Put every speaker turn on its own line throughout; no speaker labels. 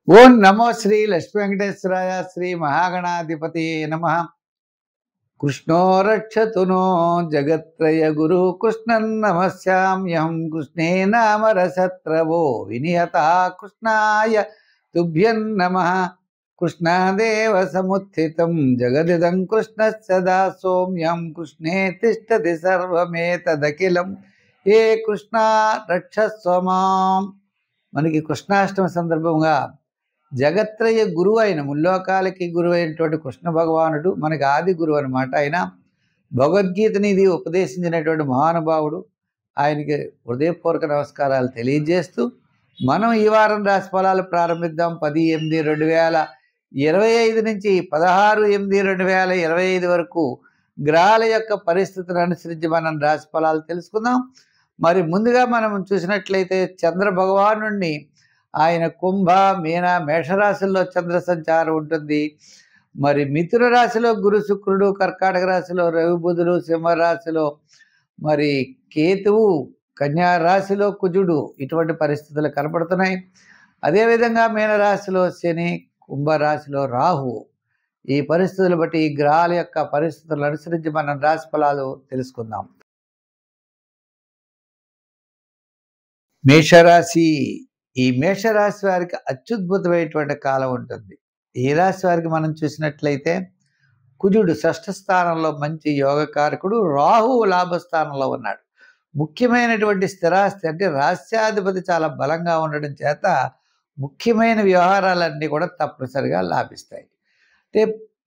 ఓం నమో శ్రీ లక్ష్మీ వెంకటేశ్వరాయ శ్రీ మహాగణాధిపతి నమ. కృష్ణో రక్షతు నో జగత్రయ గురు కృష్ణం నమస్యామ్యహం కృష్ణే నామ రసత్రవో వినియత కృష్ణాయ తుభ్యం నమ. కృష్ణాదేవ సముత్థితం జగదిదం కృష్ణస్య దాసోమ్యం కృష్ణే తిష్టతి సర్వమేతదఖిలం ఏ కృష్ణ రక్షస్వ మాం. మనకి కృష్ణాష్టమి సందర్భంగా జగత్రయ గురువు అయిన ముల్లోకాలకి గురువు అయినటువంటి కృష్ణ భగవానుడు మనకి ఆది గురువు అనమాట. ఆయన భగవద్గీతని ఇది ఉపదేశించినటువంటి మహానుభావుడు. ఆయనకి హృదయపూర్వక నమస్కారాలు తెలియజేస్తూ మనం ఈ వారం రాశి ఫలాలు ప్రారంభిద్దాం. 10/8/2025 నుంచి 16/8/2025 వరకు గ్రహాల యొక్క పరిస్థితులను అనుసరించి మనం రాశి ఫలాలు తెలుసుకుందాం. మరి ముందుగా మనం చూసినట్లయితే చంద్ర భగవానుడిని ఆయన కుంభ మీన మేషరాశుల్లో చంద్ర సంచారం ఉంటుంది. మరి మిథున రాశిలో గురు శుక్రుడు, కర్కాటక రాశిలో రవి బుధుడు, సింహరాశిలో మరి కేతువు, కన్యా రాశిలో కుజుడు, ఇటువంటి పరిస్థితులు కనపడుతున్నాయి. అదేవిధంగా మీనరాశిలో శని, కుంభరాశిలో రాహు. ఈ పరిస్థితులు బట్టి ఈ గ్రహాల యొక్క పరిస్థితులను అనుసరించి మనం రాశి ఫలాలు తెలుసుకుందాం. మేషరాశి. ఈ మేషరాశి వారికి అత్యద్భుతమైనటువంటి కాలం ఉంటుంది. ఈ రాశి వారికి మనం చూసినట్లయితే కుజుడు షష్ఠ స్థానంలో మంచి యోగకారకుడు, రాహువు లాభస్థానంలో ఉన్నాడు. ముఖ్యమైనటువంటి స్థిరాస్తి అంటే రాష్ట్రాధిపతి చాలా బలంగా ఉండడం చేత ముఖ్యమైన వ్యవహారాలన్నీ కూడా తప్పనిసరిగా లాభిస్తాయి. అంటే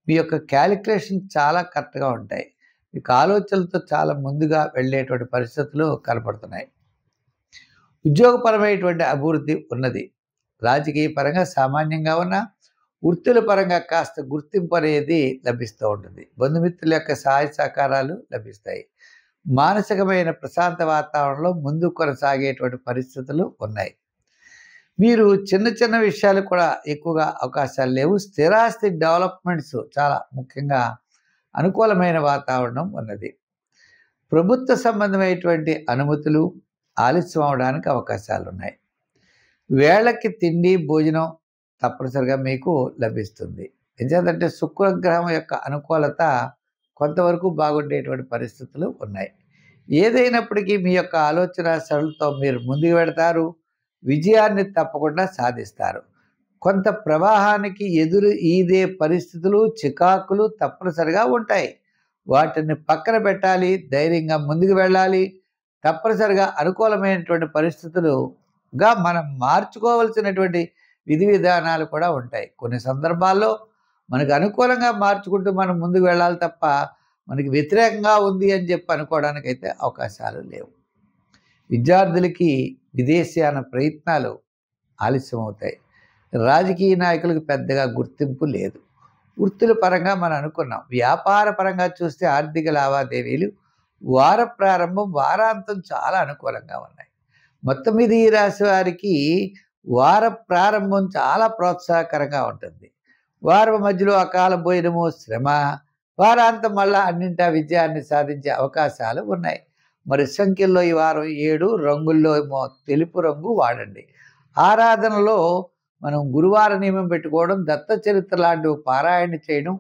మీ యొక్క క్యాలిక్యులేషన్ చాలా కరెక్ట్గా ఉంటాయి. మీకు ఆలోచనలతో చాలా ముందుగా వెళ్ళేటువంటి పరిస్థితులు కనపడుతున్నాయి. ఉద్యోగపరమైనటువంటి అభివృద్ధి ఉన్నది. రాజకీయ పరంగా సామాన్యంగా ఉన్న, వృత్తుల పరంగా కాస్త గుర్తింపు అనేది లభిస్తూ ఉంటుంది. బంధుమిత్రుల యొక్క సహాయ సహకారాలు లభిస్తాయి. మానసికమైన ప్రశాంత వాతావరణంలో ముందు కొనసాగేటువంటి పరిస్థితులు ఉన్నాయి. మీరు చిన్న చిన్న విషయాలు కూడా ఎక్కువగా అవకాశాలు లేవు. స్థిరాస్తి డెవలప్మెంట్స్ చాలా ముఖ్యంగా అనుకూలమైన వాతావరణం ఉన్నది. ప్రభుత్వ సంబంధమైనటువంటి అనుమతులు ఆలస్యం అవడానికి అవకాశాలు ఉన్నాయి. వేళకి తిండి భోజనం తప్పనిసరిగా మీకు లభిస్తుంది. ఎందుకంటే శుక్రగ్రహం యొక్క అనుకూలత కొంతవరకు బాగుండేటువంటి పరిస్థితులు ఉన్నాయి. ఏదైనప్పటికీ మీ యొక్క ఆలోచన సరళతో మీరు ముందుకు వెళతారు, విజయాన్ని తప్పకుండా సాధిస్తారు. కొంత ప్రవాహానికి ఎదురు ఈదే పరిస్థితులు, చికాకులు తప్పనిసరిగా ఉంటాయి. వాటిని పక్కన పెట్టాలి, ధైర్యంగా ముందుకు వెళ్ళాలి. తప్పనిసరిగా అనుకూలమైనటువంటి పరిస్థితులుగా మనం మార్చుకోవాల్సినటువంటి విధి విధానాలు కూడా ఉంటాయి. కొన్ని సందర్భాల్లో మనకు అనుకూలంగా మార్చుకుంటూ మనం ముందుకు వెళ్ళాలి తప్ప మనకి వ్యతిరేకంగా ఉంది అని చెప్పి అనుకోవడానికైతే అవకాశాలు లేవు. విద్యార్థులకి విదేశీయాన ప్రయత్నాలు ఆలస్యం అవుతాయి. రాజకీయ నాయకులకు పెద్దగా గుర్తింపు లేదు. వృత్తుల పరంగా మనం అనుకున్నాం. వ్యాపార పరంగా చూస్తే ఆర్థిక లావాదేవీలు వార ప్రారంభం, వారాంతం చాలా అనుకూలంగా ఉన్నాయి. మొత్తం మీద ఈ రాశి వారికి వార ప్రారంభం చాలా ప్రోత్సాహకరంగా ఉంటుంది. వారం మధ్యలో అకాల భోజనము, శ్రమ, వారాంతం మళ్ళా అన్నింటా విజయాన్ని సాధించే అవకాశాలు ఉన్నాయి. మరి సంఖ్యల్లో ఈ వారం 7, రంగుల్లో తెలుపు రంగు వాడండి. ఆరాధనలో మనం గురువార నియమం పెట్టుకోవడం, దత్త చరిత్ర లాంటివి పారాయణ చేయడం,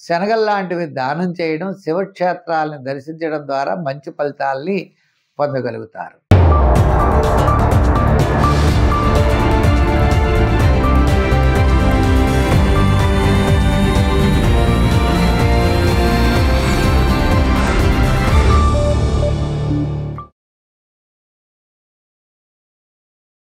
శనగల్ లాంటివి దానం చేయడం, శివక్షేత్రాలను దర్శించడం ద్వారా మంచి ఫలితాలని పొందగలుగుతారు.